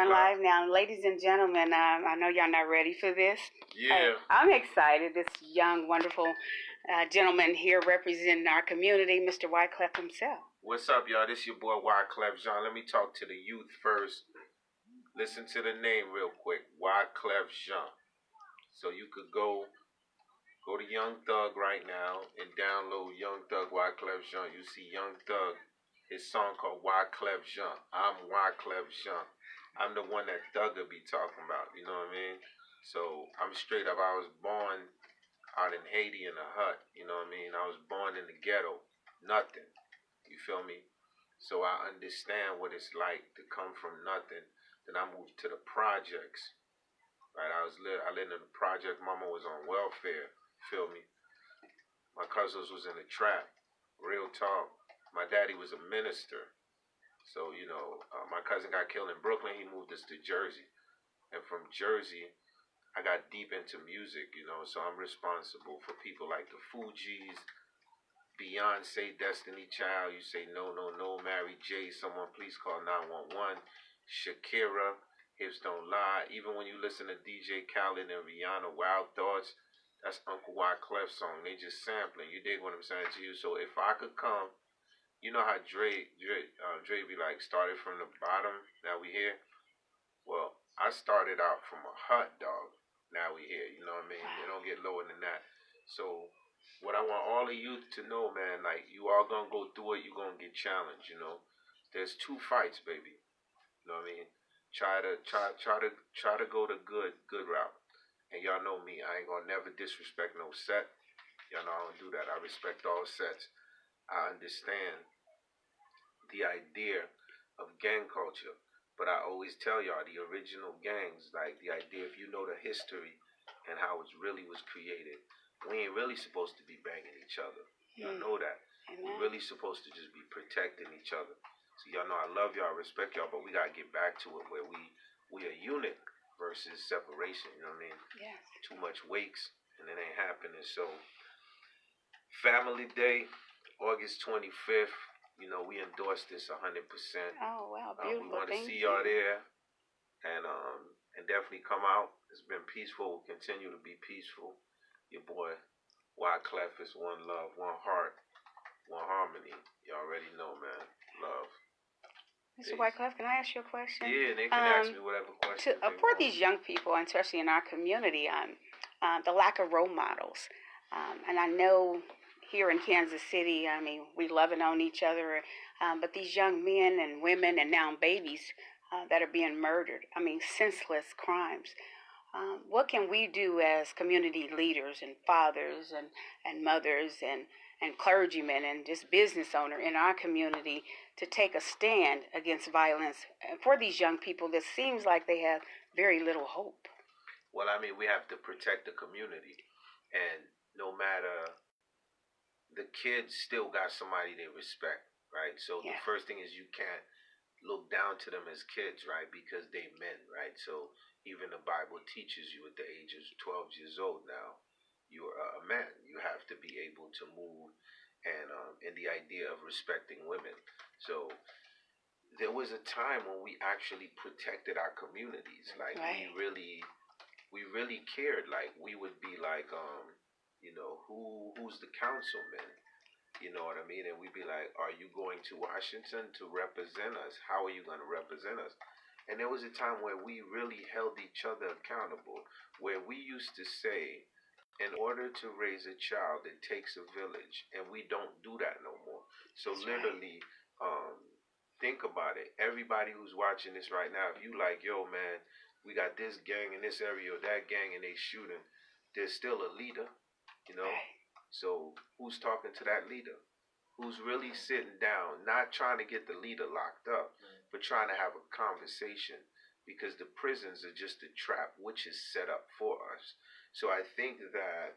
going live now. Ladies and gentlemen, I know y'all not ready for this. Yeah. I'm excited. This young, wonderful gentleman here representing our community, Mr. Wyclef himself. What's up, y'all? This your boy Wyclef Jean. Let me talk to the youth first. Listen to the name real quick. Wyclef Jean. So you could go to Young Thug right now and download Young Thug Wyclef Jean. You see Young Thug, his song called Wyclef Jean. I'm Wyclef Jean. I'm the one that Thug will be talking about, you know what I mean? So I'm straight up. I was born out in Haiti in a hut, you know what I mean? I was born in the ghetto, nothing, you feel me? So I understand what it's like to come from nothing. Then I moved to the projects, right? I lived in the project. Mama was on welfare, feel me? My cousins was in the trap, real talk. My daddy was a minister. So, you know, my cousin got killed in Brooklyn. He moved us to Jersey. And from Jersey, I got deep into music, you know. So I'm responsible for people like the Fugees, Beyonce, Destiny Child. You say no, no, no, Mary J. Someone please call 911. Shakira, Hips Don't Lie. Even when you listen to DJ Khaled and Rihanna, Wild Thoughts, that's Uncle Wyclef's song. They just sampling. You dig what I'm saying to you? So if I could come, you know how Dre be like, started from the bottom, now we here? Well, I started out from a hut, dog. Now we here, you know what I mean? You don't get lower than that. So what I want all the youth to know, man, like, you all gonna go through it, you gonna get challenged, you know? There's two fights, baby. You know what I mean? Try to go the good route. And y'all know me, I ain't gonna never disrespect no set. Y'all know I don't do that. I respect all sets. I understand the idea of gang culture, but I always tell y'all the original gangs, like the idea, if you know the history and how it really was created, we ain't really supposed to be banging each other. Y'all know that. We're really supposed to just be protecting each other. So y'all know I love y'all, respect y'all, but we gotta get back to it where we a unit versus separation, you know what I mean? Yeah. Too much wakes and it ain't happening. So Family Day, August 25th, you know, we endorse this 100%. Oh, wow, beautiful. We want to see y'all there, and definitely come out. It's been peaceful. Will continue to be peaceful. Your boy Wyclef is one love, one heart, one harmony. You already know, man. Love. Mr. Wyclef, can I ask you a question? Yeah, they can ask me whatever question. For these young people, and especially in our community, the lack of role models, and I know here in Kansas City, I mean, we loving on each other, but these young men and women and now babies that are being murdered, I mean, senseless crimes. What can we do as community leaders and fathers and mothers and clergymen and just business owners in our community to take a stand against violence for these young people that seems like they have very little hope? Well, I mean, we have to protect the community, and no matter, the kids still got somebody they respect, right? So the first thing is you can't look down to them as kids, right? Because they men, right? So even the Bible teaches you at the age of 12 years old now, you're a man. You have to be able to move and in the idea of respecting women. So there was a time when we actually protected our communities. Like we really cared. Like we would be like, you know, who's the councilman? You know what I mean? And we'd be like, are you going to Washington to represent us? How are you going to represent us? And there was a time where we really held each other accountable, where we used to say, in order to raise a child, it takes a village. And we don't do that no more. So that's literally, think about it. Everybody who's watching this right now, if you like, yo, man, we got this gang in this area or that gang and they shooting, there's still a leader, you know? So who's talking to that leader? Who's really sitting down, not trying to get the leader locked up, but trying to have a conversation, because the prisons are just a trap which is set up for us. So I think that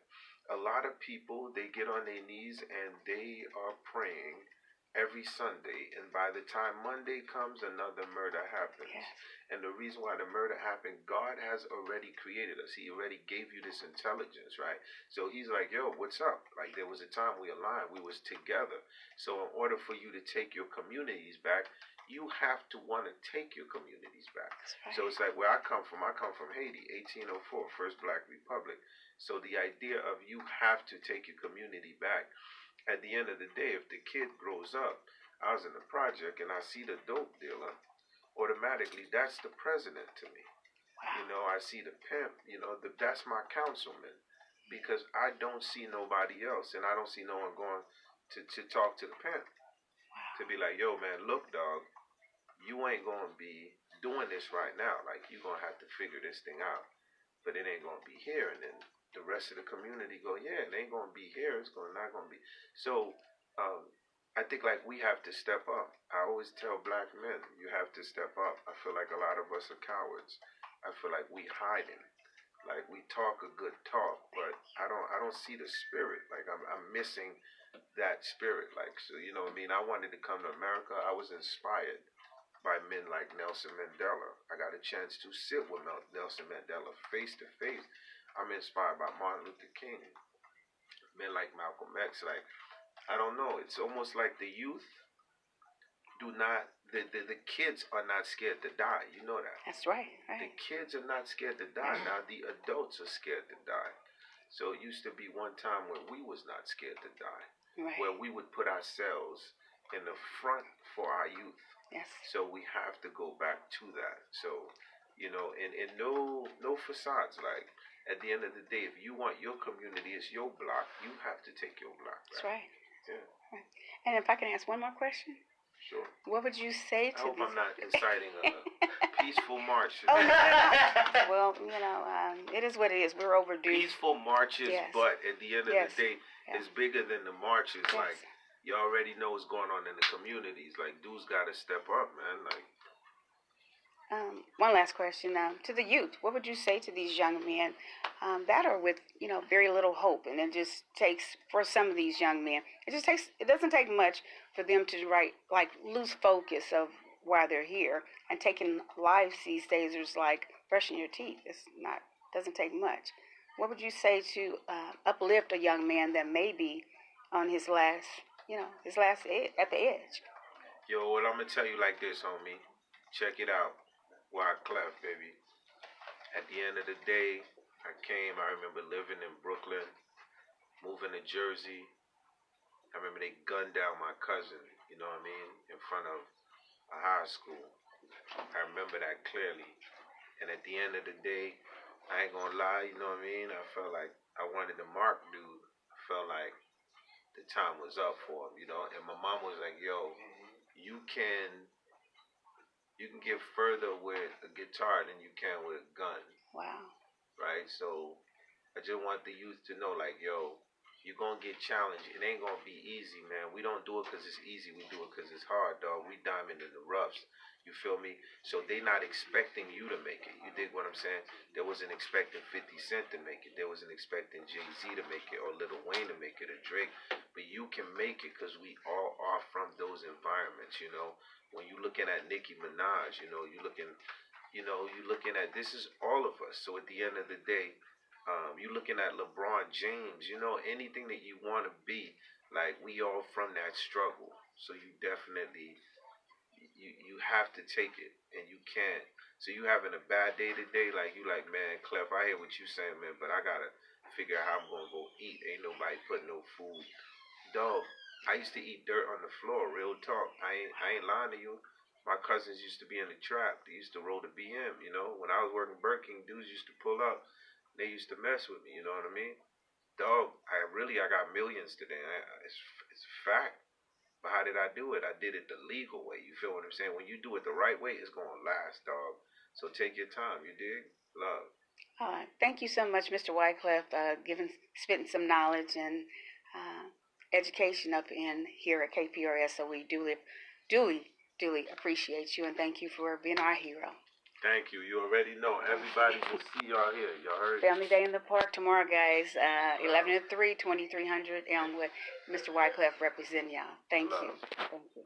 a lot of people, they get on their knees and they are praying every Sunday, and by the time Monday comes, another murder happens. Yes. And the reason why the murder happened, God has already created us. He already gave you this intelligence, right? So he's like, yo, what's up? Like, there was a time we aligned, we was together. So in order for you to take your communities back, you have to want to take your communities back. Right. So it's like where I come from Haiti, 1804, first Black Republic. So the idea of you have to take your community back. At the end of the day, if the kid grows up, I was in the project and I see the dope dealer, automatically that's the president to me. Wow. You know, I see the pimp, you know, that's my councilman, because I don't see nobody else, and I don't see no one going to talk to the pimp. Wow. To be like, yo man, look dog, you ain't gonna be doing this right now. Like, you gonna have to figure this thing out, but it ain't gonna be here. And then the rest of the community go, yeah, it ain't gonna be here, it's not gonna be. So I think like we have to step up. I always tell Black men, you have to step up. I feel like a lot of us are cowards. I feel like we hiding. Like, we talk a good talk, but I don't see the spirit. Like, I'm missing that spirit. Like, so you know what I mean? I wanted to come to America. I was inspired by men like Nelson Mandela. I got a chance to sit with Nelson Mandela face to face. I'm inspired by Martin Luther King. Men like Malcolm X. Like, I don't know. It's almost like the youth do not, the kids are not scared to die. You know that. That's right. The kids are not scared to die. Now the adults are scared to die. So it used to be one time where we was not scared to die. Right. Where we would put ourselves in the front for our youth. Yes. So we have to go back to that. So, you know, and no facades. Like, at the end of the day, if you want your community, it's your block, you have to take your block back. That's right. Yeah. And if I can ask one more question? Sure. What would you say to I hope these... I'm not inciting a peaceful march. Oh, no. Well, you know, it is what it is. We're overdue. Peaceful marches, yes. But at the end of the day, it's bigger than the marches. Yes. Like, you already know what's going on in the communities. Like, dudes got to step up, man. Like, one last question to the youth. What would you say to these young men that are with, you know, very little hope? And it just takes, for some of these young men, it doesn't take much for them to lose focus of why they're here. And taking lives these days is like brushing your teeth. Doesn't take much. What would you say to uplift a young man that may be on his last at the edge? Yo, well, I'm going to tell you like this, homie. Check it out. Wyclef, baby. At the end of the day, I remember living in Brooklyn, moving to Jersey. I remember they gunned down my cousin, you know what I mean, in front of a high school. I remember that clearly. And at the end of the day, I ain't gonna lie, you know what I mean, I felt like I wanted to mark dude. I felt like the time was up for him, you know. And my mom was like, yo, you can get further with a guitar than you can with a gun. Wow. Right? So I just want the youth to know, like, yo, you're going to get challenged. It ain't going to be easy, man. We don't do it because it's easy. We do it because it's hard, dog. We diamond in the roughs. You feel me? So they not expecting you to make it. You dig what I'm saying? They wasn't expecting 50 Cent to make it. They wasn't expecting Jay-Z to make it or Lil Wayne to make it or Drake. But you can make it because we all are from those environments, you know. When you're looking at Nicki Minaj, you know, you're looking at, this is all of us. So at the end of the day, you're looking at LeBron James, you know, anything that you want to be, like, we all from that struggle. So you definitely, you have to take it, and you can't. So you having a bad day today, like, you like, man, Clef, I hear what you saying, man, but I got to figure out how I'm going to go eat. Ain't nobody putting no food. Dog, I used to eat dirt on the floor, real talk. I ain't lying to you. My cousins used to be in the trap. They used to roll the BM, you know. When I was working Burger King, dudes used to pull up. They used to mess with me, you know what I mean? Dog, I got millions today. It's a fact. But how did I do it? I did it the legal way. You feel what I'm saying? When you do it the right way, it's going to last, dog. So take your time, you dig? Love. Thank you so much, Mr. Wyclef, spitting some knowledge and education up in here at KPRS. So we duly appreciate you, and thank you for being our hero. Thank you. You already know. Everybody will see y'all here. Y'all heard? Family Day in the Park tomorrow, guys. 11 to 3, 2300 Elmwood. Mr. Wyclef representing y'all. Thank you. Thank you.